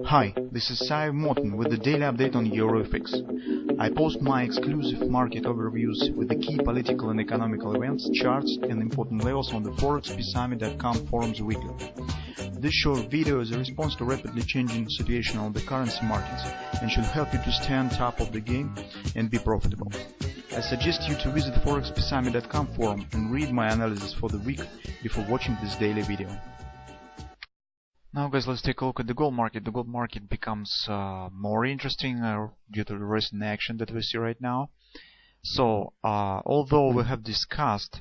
Hi, this is Sive Morten with the daily update on EuroFX. I post my exclusive market overviews with the key political and economical events, charts and important levels on the ForexPeaceArmy.com forums weekly. This short video is a response to rapidly changing situation on the currency markets and should help you to stay on top of the game and be profitable. I suggest you to visit ForexPeaceArmy.com forum and read my analysis for the week before watching this daily video. Now guys, let's take a look at the gold market. The gold market becomes more interesting due to the recent action that we see right now. So although we have discussed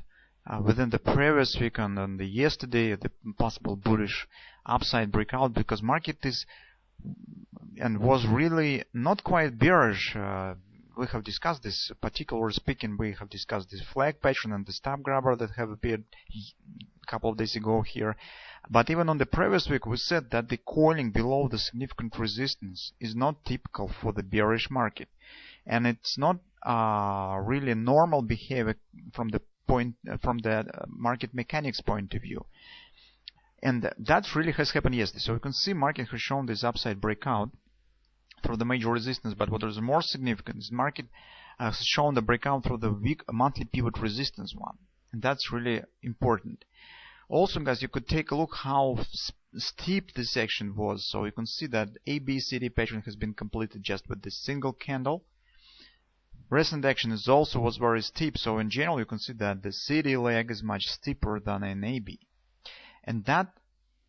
within the previous week and on the yesterday the possible bullish upside breakout, because market is and was really not quite bearish. We have discussed this, particularly speaking, we have discussed this flag pattern and the stop grabber that have appeared a couple of days ago here. But even on the previous week we said that the coiling below the significant resistance is not typical for the bearish market, and it's not really normal behavior from the market mechanics point of view. And that really has happened yesterday. So you can see market has shown this upside breakout through the major resistance, but what is more significant is market has shown the breakout through the monthly pivot resistance one, and that's really important. Also guys, you could take a look how steep this action was. So you can see that ABCD pattern has been completed just with this single candle. Recent action was very steep, so in general you can see that the CD leg is much steeper than an AB, and that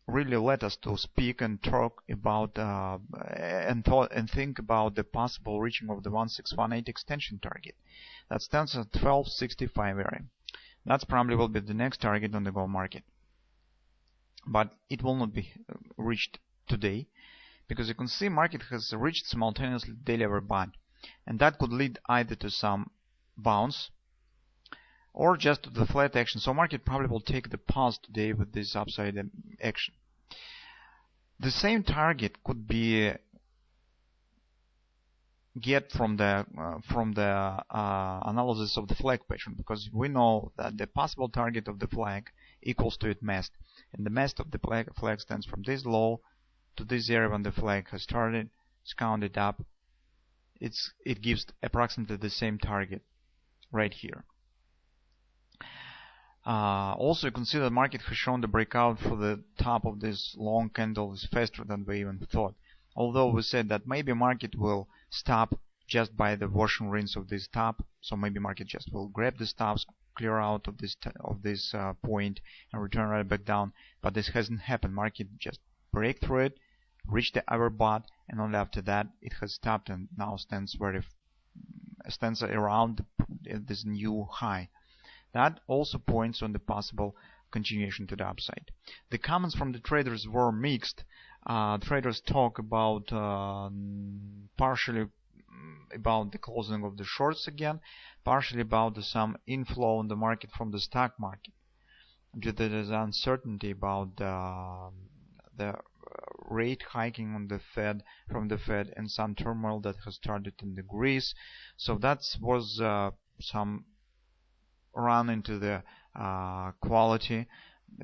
really led us to speak and talk about and think about the possible reaching of the 1618 extension target that stands at 1265 area. That's probably will be the next target on the gold market, but it will not be reached today, because you can see market has reached simultaneously daily average band, and that could lead either to some bounce or just to the flat action. So market probably will take the pause today with this upside action. The same target could be get from the analysis of the flag pattern, because we know that the possible target of the flag equals to its mast, and the mast of the flag stands from this low to this area. When the flag has started, it's counted up, it gives approximately the same target right here. Also you can see the market has shown the breakout for the top of this long candle is faster than we even thought. Although we said that maybe market will stop just by the wash and rinse of this top, so maybe market just will grab the stops, clear out of this point and return right back down, but this hasn't happened. Market just break through it, reach the upper bot, and only after that it has stopped and now stands around this new high. That also points on the possible continuation to the upside. The comments from the traders were mixed. Traders talk about partially about the closing of the shorts again, partially about some inflow in the market from the stock market, due to the uncertainty about the rate hiking on the Fed from the Fed and some turmoil that has started in the Greece. So that was some run into the quality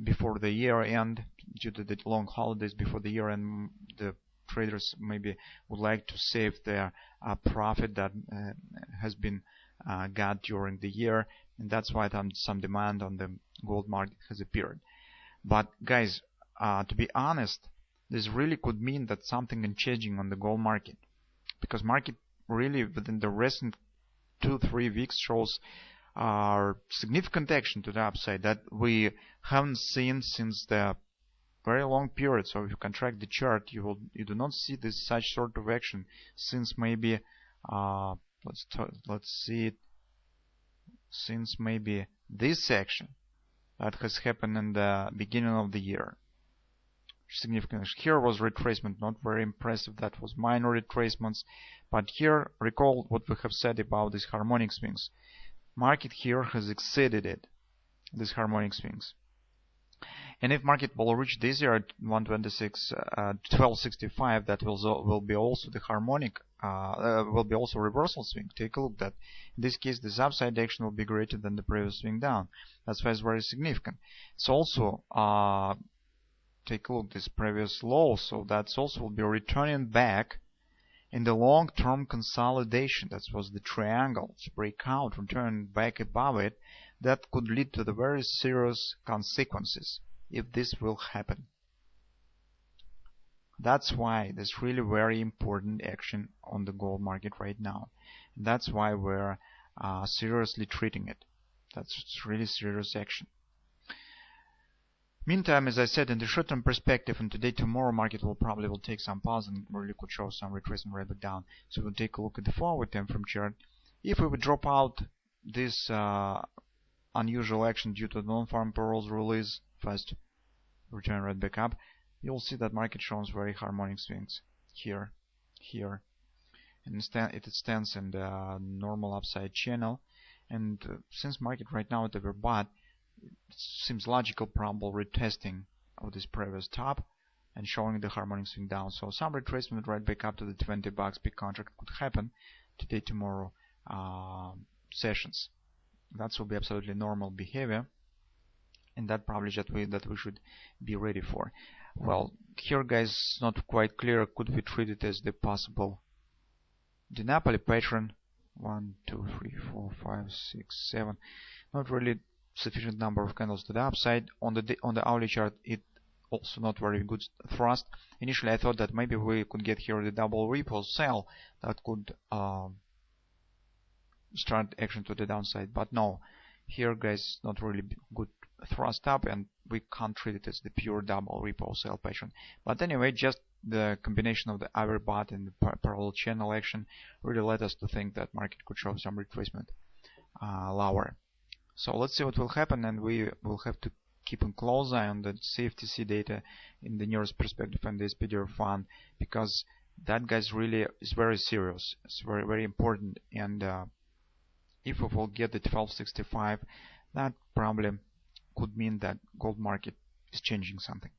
before the year end, due to the long holidays before the year end. The traders maybe would like to save their profit that has been got during the year, and that's why some demand on the gold market has appeared. But guys, to be honest, this really could mean that something is changing on the gold market, because market really within the recent 2-3 weeks shows significant action to the upside that we haven't seen since the very long period. So if you can track the chart, you do not see this such sort of action since maybe let's see it, since maybe this action that has happened in the beginning of the year. Significant. Here was retracement, not very impressive. That was minor retracements, but here recall what we have said about these harmonic swings. Market here has exceeded it, these harmonic swings, and if market will reach this area at 1265, that will be also the harmonic, will be also reversal swing. Take a look that in this case this upside action will be greater than the previous swing down. That's why it's very significant. It's also take a look at this previous low, so that's also will be returning back in the long-term consolidation. That was the triangle breakout, returning back above it. That could lead to the very serious consequences if this will happen. That's why there's really very important action on the gold market right now. That's why we're seriously treating it. That's really serious action. Meantime, as I said, in the short-term perspective, and today, tomorrow, market will probably take some pause and really could show some retracement right back down. So we'll take a look at the forward time frame chart. If we would drop out this unusual action due to the non-farm payrolls release, first return right back up, you'll see that market shows very harmonic swings here, and it stands in the normal upside channel. And since market right now at the overbought, it seems logical, probable retesting of this previous top and showing the harmonic swing down. So some retracement right back up to the $20 big contract could happen today, tomorrow sessions. That will be absolutely normal behavior, and that probably that we should be ready for. Well, here, guys, not quite clear. Could we treat it as the possible Napoli pattern? 1, 2, 3, 4, 5, 6, 7. Not really sufficient number of candles to the upside. On the hourly chart, it also not very good thrust. Initially, I thought that maybe we could get here the double ripple sell that could start action to the downside, but no. Here, guys, not really good thrust up, and we can't treat it as the pure double ripple sell pattern. But anyway, just the combination of the overbought and the parallel channel action really led us to think that market could show some retracement lower. So let's see what will happen, and we will have to keep a close eye on the CFTC data in the nearest perspective and the SPDR1, because that, guys, really is very serious. It's very, very important, and if we will get the 1265, that probably could mean that gold market is changing something.